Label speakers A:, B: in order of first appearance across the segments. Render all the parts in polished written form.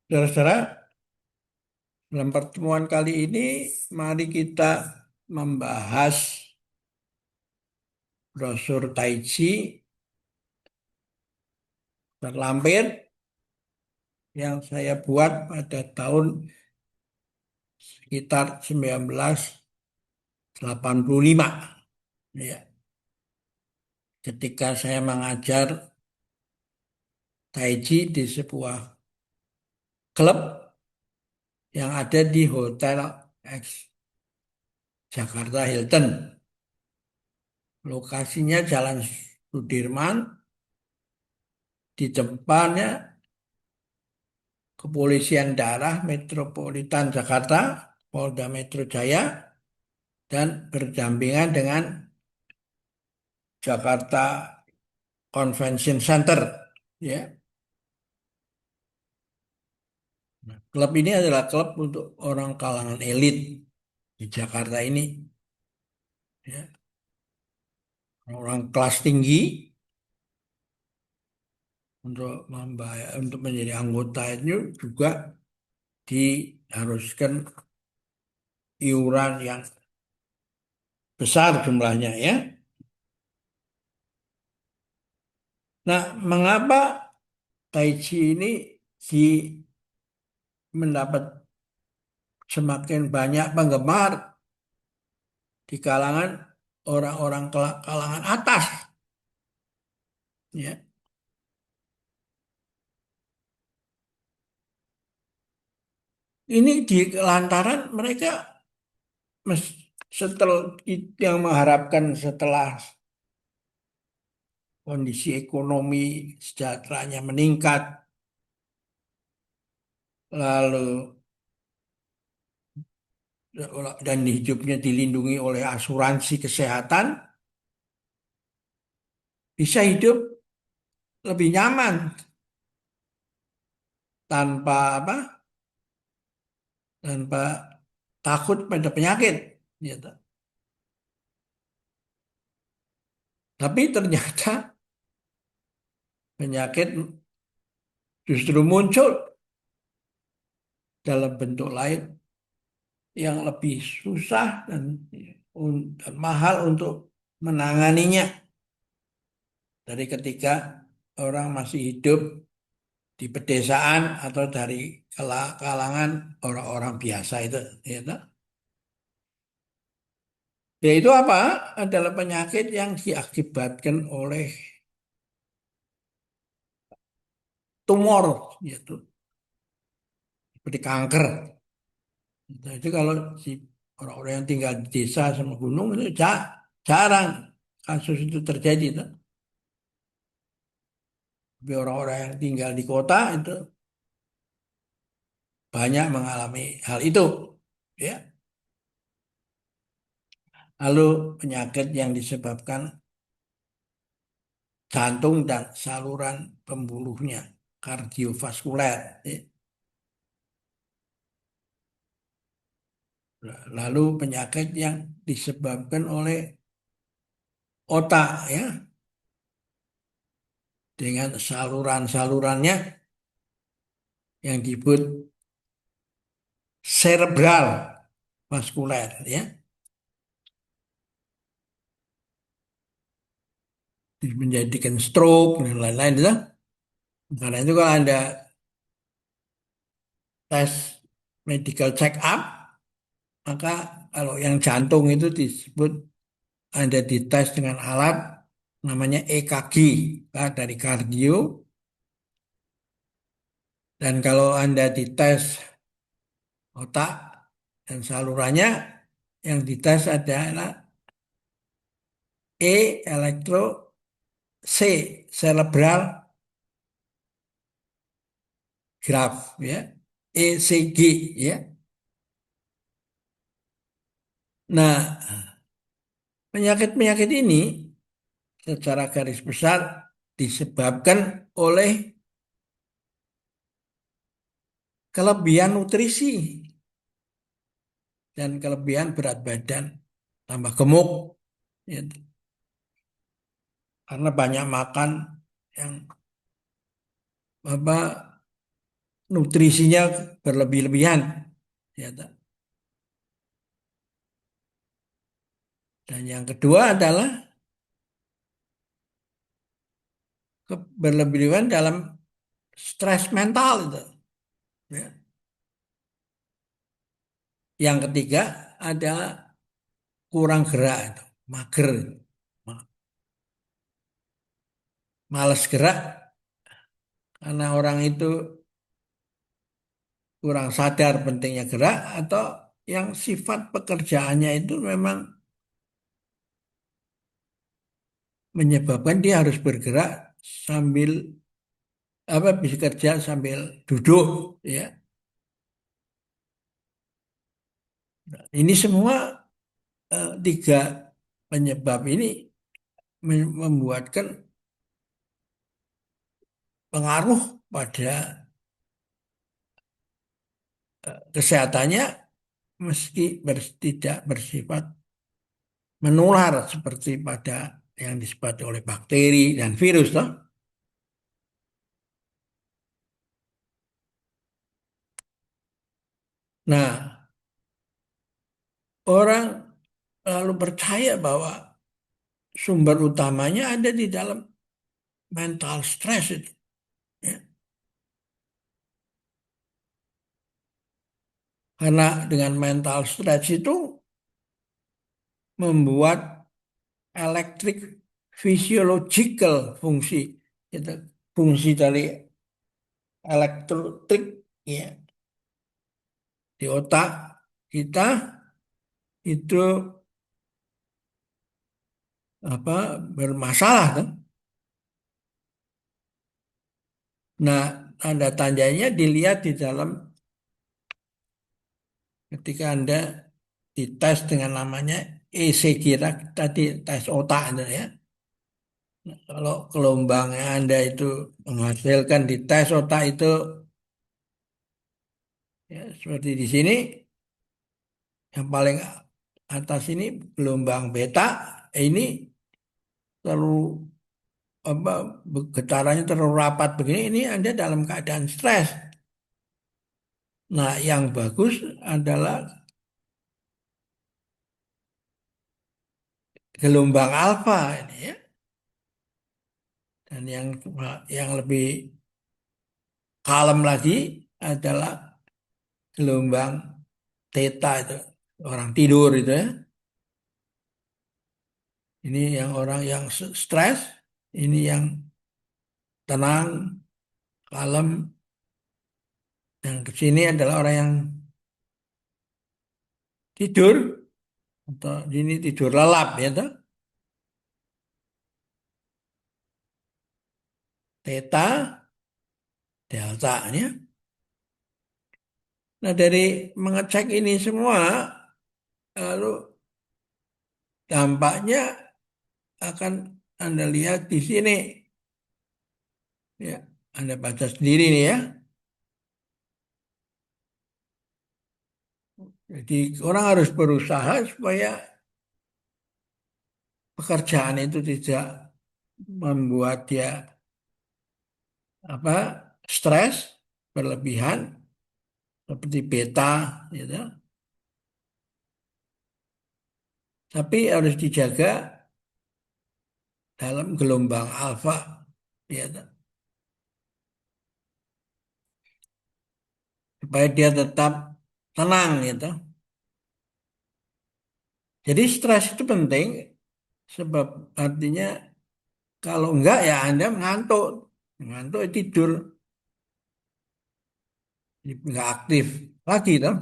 A: Saudara-saudara, dalam pertemuan kali ini, mari kita membahas brosur Tai Chi terlampir yang saya buat pada tahun sekitar 1985. Ya, ketika saya mengajar Tai Chi di sebuah klub yang ada di Hotel X Jakarta Hilton. Lokasinya Jalan Sudirman, di depannya Kepolisian Daerah Metropolitan Jakarta, Polda Metro Jaya, dan berdampingan dengan Jakarta Convention Center. Ya, klub ini adalah klub untuk orang kalangan elit di Jakarta ini. Ya, orang kelas tinggi untuk membayar untuk menjadi anggota itu juga diharuskan iuran yang besar jumlahnya ya. Nah, mengapa Tai Chi ini di mendapat semakin banyak penggemar di kalangan orang-orang kalangan atas, ya. Ini di lantaran mereka setelah yang mengharapkan setelah kondisi ekonomi sejahteranya meningkat, lalu dan hidupnya dilindungi oleh asuransi kesehatan, bisa hidup lebih nyaman tanpa apa? Tanpa takut pada penyakit, gitu. Tapi ternyata penyakit justru muncul dalam bentuk lain yang lebih susah dan mahal untuk menanganinya dari ketika orang masih hidup di pedesaan atau dari kalangan orang-orang biasa itu, gitu. Yaitu apa? Adalah penyakit yang diakibatkan oleh tumor, yaitu seperti kanker. Nah, itu kalau si orang-orang yang tinggal di desa sama gunung itu jarang kasus itu terjadi. Tuh. Tapi orang-orang yang tinggal di kota itu banyak mengalami hal itu. Ya. Lalu penyakit yang disebabkan jantung dan saluran pembuluhnya, kardiovaskuler. Ya. Lalu penyakit yang disebabkan oleh otak ya dengan saluran-salurannya yang disebut cerebral vaskuler ya menjadikan stroke dan lain-lain itu. Karena itu kalau Anda tes medical check up, maka kalau yang jantung itu disebut Anda dites dengan alat namanya EKG dari kardio, dan kalau Anda dites otak dan salurannya, yang dites adalah elektro cerebral graph ya, ECG ya. Nah, penyakit-penyakit ini secara garis besar disebabkan oleh kelebihan nutrisi dan kelebihan berat badan, tambah gemuk, ya. Karena banyak makan yang apa nutrisinya berlebih-lebihan. Ya, tak? Dan yang kedua adalah berlebih-lebihan dalam stres mental itu. Ya. Yang ketiga adalah kurang gerak itu, mager, malas gerak karena orang itu kurang sadar pentingnya gerak atau yang sifat pekerjaannya itu memang menyebabkan dia harus bergerak sambil apa bisa kerja sambil duduk ya. Ini semua tiga penyebab ini membuatkan pengaruh pada kesehatannya meski tidak bersifat menular seperti pada yang disebut oleh bakteri dan virus toh. Nah, orang lalu percaya bahwa sumber utamanya ada di dalam mental stress itu. Ya. Karena dengan mental stress itu membuat elektrik physiological fungsi itu fungsi dari elektrik ya di otak kita itu apa bermasalah kan. Nah, tanda tandanya dilihat di dalam ketika Anda dites dengan namanya ECG tadi tes otak itu ya. Kalau gelombangnya Anda itu menghasilkan di tes otak itu ya, seperti di sini yang paling atas ini gelombang beta ini terlalu apa getarannya terlalu rapat begini ini Anda dalam keadaan stres. Nah, yang bagus adalah gelombang alfa ini ya. Dan yang lebih kalem lagi adalah gelombang theta itu orang tidur itu ya. Ini yang orang yang stres, ini yang tenang, kalem. Yang ke sini adalah orang yang tidur atau ini tidur lelap ya toh. Theta, delta ya. Nah, dari mengecek ini semua lalu dampaknya akan Anda lihat di sini ya. Anda baca sendiri nih ya. Jadi orang harus berusaha supaya pekerjaan itu tidak membuat dia apa stres berlebihan seperti beta gitu. Tapi harus dijaga dalam gelombang alfa ya, supaya dia tetap tenang gitu. Jadi stres itu penting sebab artinya kalau enggak ya Anda mengantuk, mengantuk ya tidur, enggak aktif lagi toh.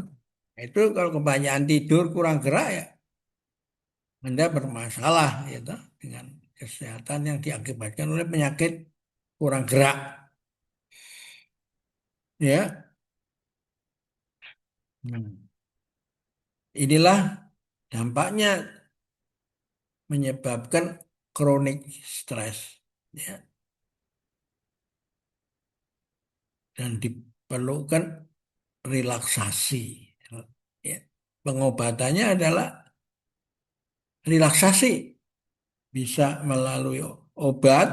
A: Itu kalau kebanyakan tidur kurang gerak ya Anda bermasalah gitu dengan kesehatan yang diakibatkan oleh penyakit kurang gerak. Ya, hmm. Inilah dampaknya menyebabkan kronik stres ya dan diperlukan relaksasi ya. Pengobatannya adalah relaksasi bisa melalui obat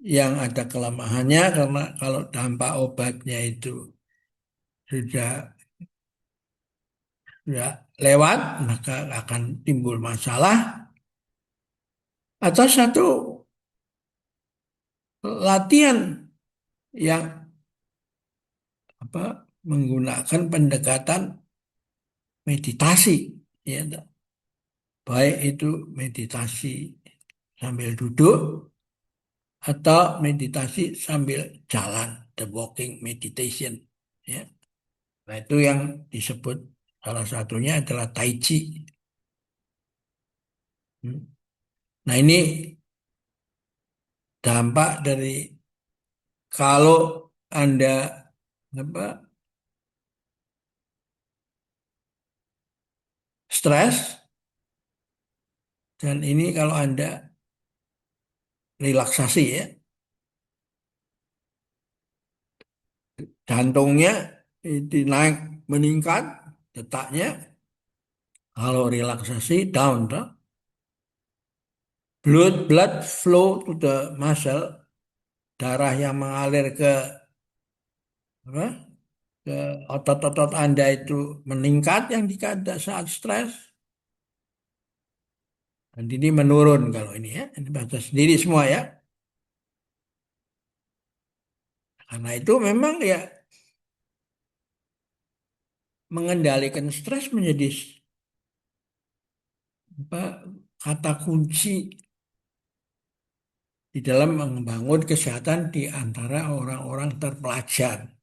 A: yang ada kelemahannya karena kalau dampak obatnya itu sudah sudah lewat maka akan timbul masalah atau satu latihan yang apa menggunakan pendekatan meditasi ya baik itu meditasi sambil duduk atau meditasi sambil jalan the walking meditation ya. Nah, itu yang disebut salah satunya adalah Tai Chi. Hmm. Nah, ini dampak dari kalau Anda apa stres dan ini kalau Anda relaksasi ya, jantungnya itu naik meningkat detaknya. Kalau relaksasi down, toh. Blood flow to the muscle, darah yang mengalir ke apa, ke otot-otot Anda itu meningkat yang dikata saat stres. Dan ini menurun kalau ini ya, ini baca sendiri semua ya. Karena itu memang ya mengendalikan stres menjadi apa, kata kunci di dalam membangun kesehatan di antara orang-orang terpelajar.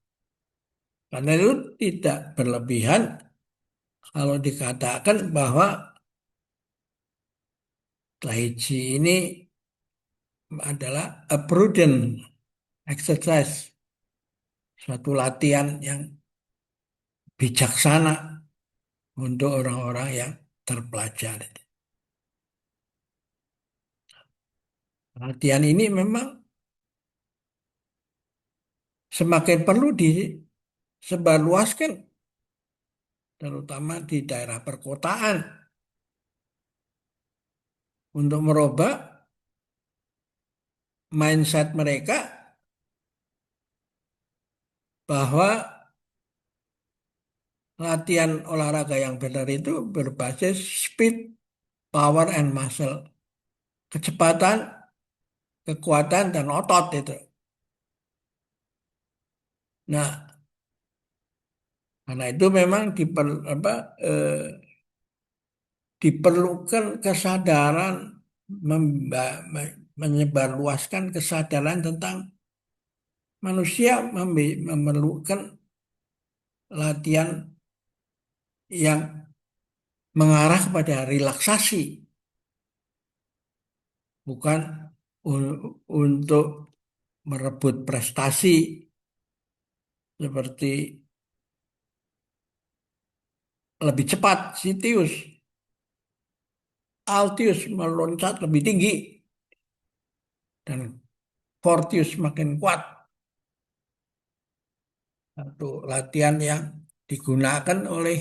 A: Karena itu tidak berlebihan kalau dikatakan bahwa Tai Chi ini adalah a prudent exercise, suatu latihan yang bijaksana untuk orang-orang yang terpelajar. Latihan ini memang semakin perlu disebarluaskan, terutama di daerah perkotaan, untuk merubah mindset mereka bahwa latihan olahraga yang benar itu berbasis speed, power, and muscle. Kecepatan, kekuatan, dan otot itu. Nah, karena itu memang diperlukan kesadaran, menyebarluaskan kesadaran tentang manusia memerlukan latihan yang mengarah kepada relaksasi, bukan untuk merebut prestasi seperti lebih cepat Sitius, Altius meloncat lebih tinggi dan Fortius makin kuat. Satu latihan yang digunakan oleh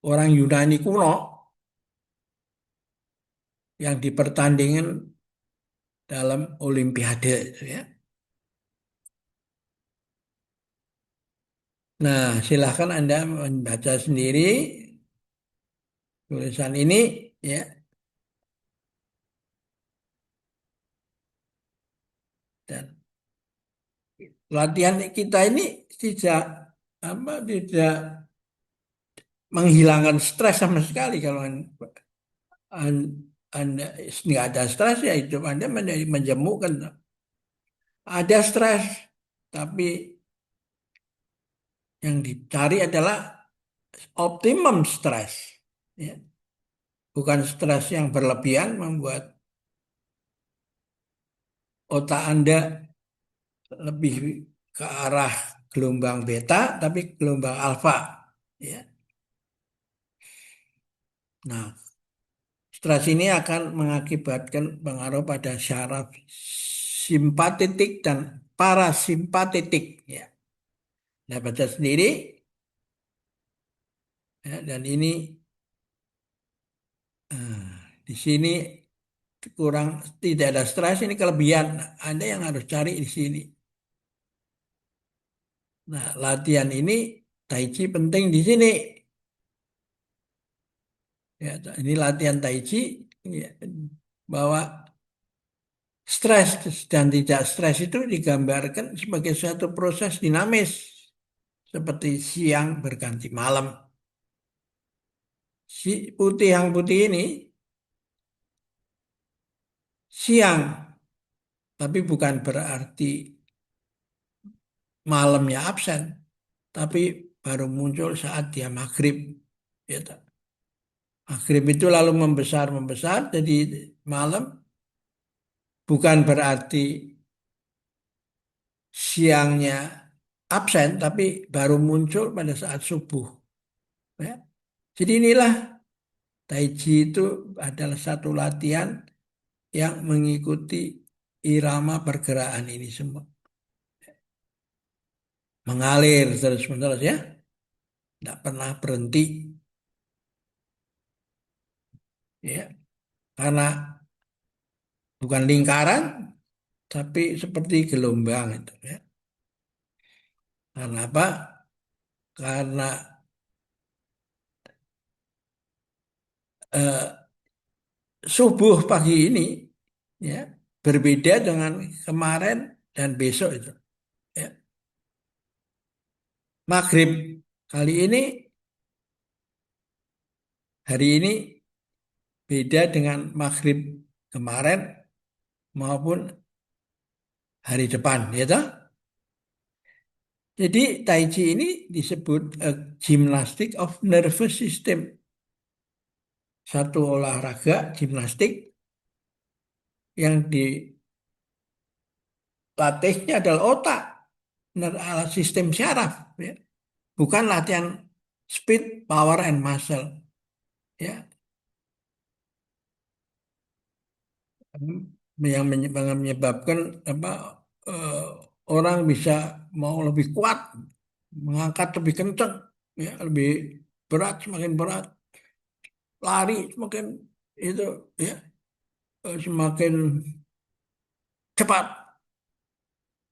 A: orang Yunani kuno yang dipertandingkan dalam Olimpiade, ya. Nah, silahkan Anda membaca sendiri tulisan ini, ya. Dan latihan kita ini tidak tidak menghilangkan stres sama sekali kalau Anda nggak ada stres ya hidup Anda menjadi menjemukkan. Ada stres, tapi yang dicari adalah optimum stres. Ya. Bukan stres yang berlebihan membuat otak Anda lebih ke arah gelombang beta, tapi gelombang alfa. Ya. Nah, stres ini akan mengakibatkan pengaruh pada syaraf simpatetik dan parasimpatetik. Ya. Nah, baca sendiri. Ya, dan ini di sini kurang tidak ada stres ini kelebihan. Nah, Anda yang harus cari di sini. Nah, latihan ini Tai Chi penting di sini. Ya, ini latihan Tai Chi ya, bahwa stres dan tidak stres itu digambarkan sebagai suatu proses dinamis seperti siang berganti malam. Si putih yang putih ini siang, tapi bukan berarti malamnya absen, tapi baru muncul saat dia maghrib. Ya, tak? Maghrib itu lalu membesar, jadi malam bukan berarti siangnya absen, tapi baru muncul pada saat subuh. Ya. Jadi inilah Tai Chi itu adalah satu latihan yang mengikuti irama pergerakan ini semua. Mengalir terus-menerus ya, tidak pernah berhenti. Ya, karena bukan lingkaran, tapi seperti gelombang itu ya. Karena apa? Karena eh, subuh pagi ini ya berbeda dengan kemarin dan besok itu. Ya. Maghrib kali ini hari ini beda dengan maghrib kemarin maupun hari depan, ya toh? Jadi Tai Chi ini disebut gymnastic of nervous system. Satu olahraga gimnastik yang dilatihnya adalah otak, sistem syaraf, ya. Bukan latihan speed, power, and muscle, ya. Yang menyebabkan apa eh, orang bisa mau lebih kuat, mengangkat lebih kencang, ya, lebih berat semakin berat, lari semakin itu ya semakin cepat,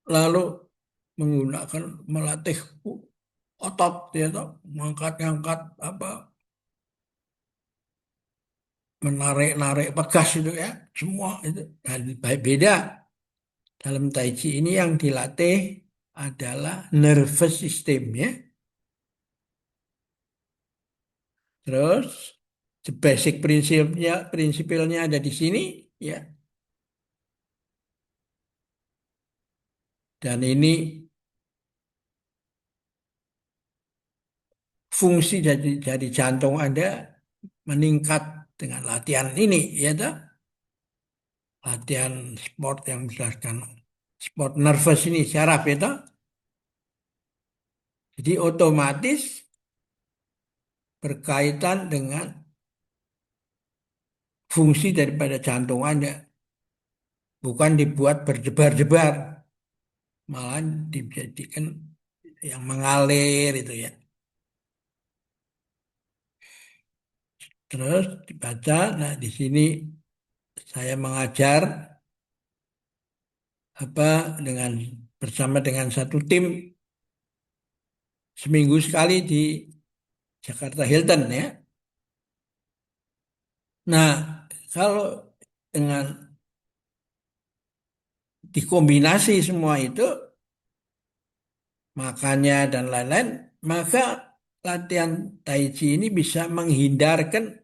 A: lalu menggunakan melatih otot ya toh, mengangkat-angkat apa menarik-narik pegas itu ya, semua itu. Nah, baik beda dalam Tai Chi ini yang dilatih adalah nervous system ya. Terus basic prinsipnya ada di sini ya. Dan ini fungsi dari jantung Anda meningkat dengan latihan ini ya toh. Latihan sport yang berdasarkan sport nervous ini syaraf ya toh. Jadi otomatis berkaitan dengan fungsi daripada jantung Anda. Bukan dibuat berdebar-debar, malah dijadikan yang mengalir itu ya. Terus dibaca, nah di sini saya mengajar apa dengan bersama dengan satu tim seminggu sekali di Jakarta Hilton ya. Nah, kalau dengan dikombinasi semua itu makannya dan lain-lain, maka latihan Tai Chi ini bisa menghindarkan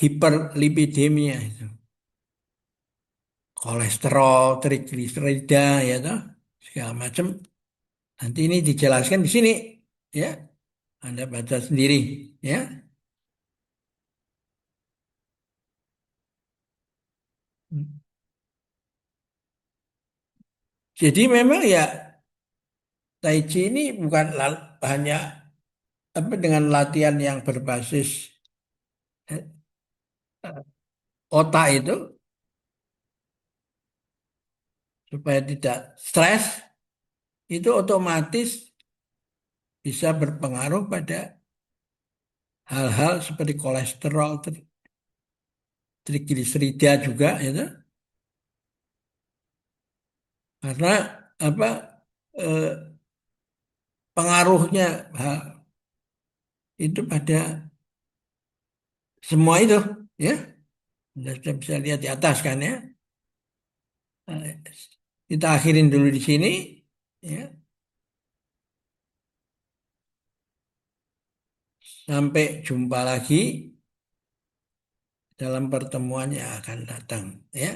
A: hiperlipidemia itu. Kolesterol, trigliserida ya toh, segala macam. Nanti ini dijelaskan di sini ya. Anda baca sendiri ya. Jadi memang ya Tai Chi ini bukan hanya apa dengan latihan yang berbasis eh, otak itu supaya tidak stres itu otomatis bisa berpengaruh pada hal-hal seperti kolesterol, trigliserida juga itu karena apa eh, pengaruhnya itu pada semua itu ya. Anda sudah bisa lihat di atas kan ya. Eh, Kita akhirin dulu di sini ya. Sampai jumpa lagi dalam pertemuan yang akan datang ya.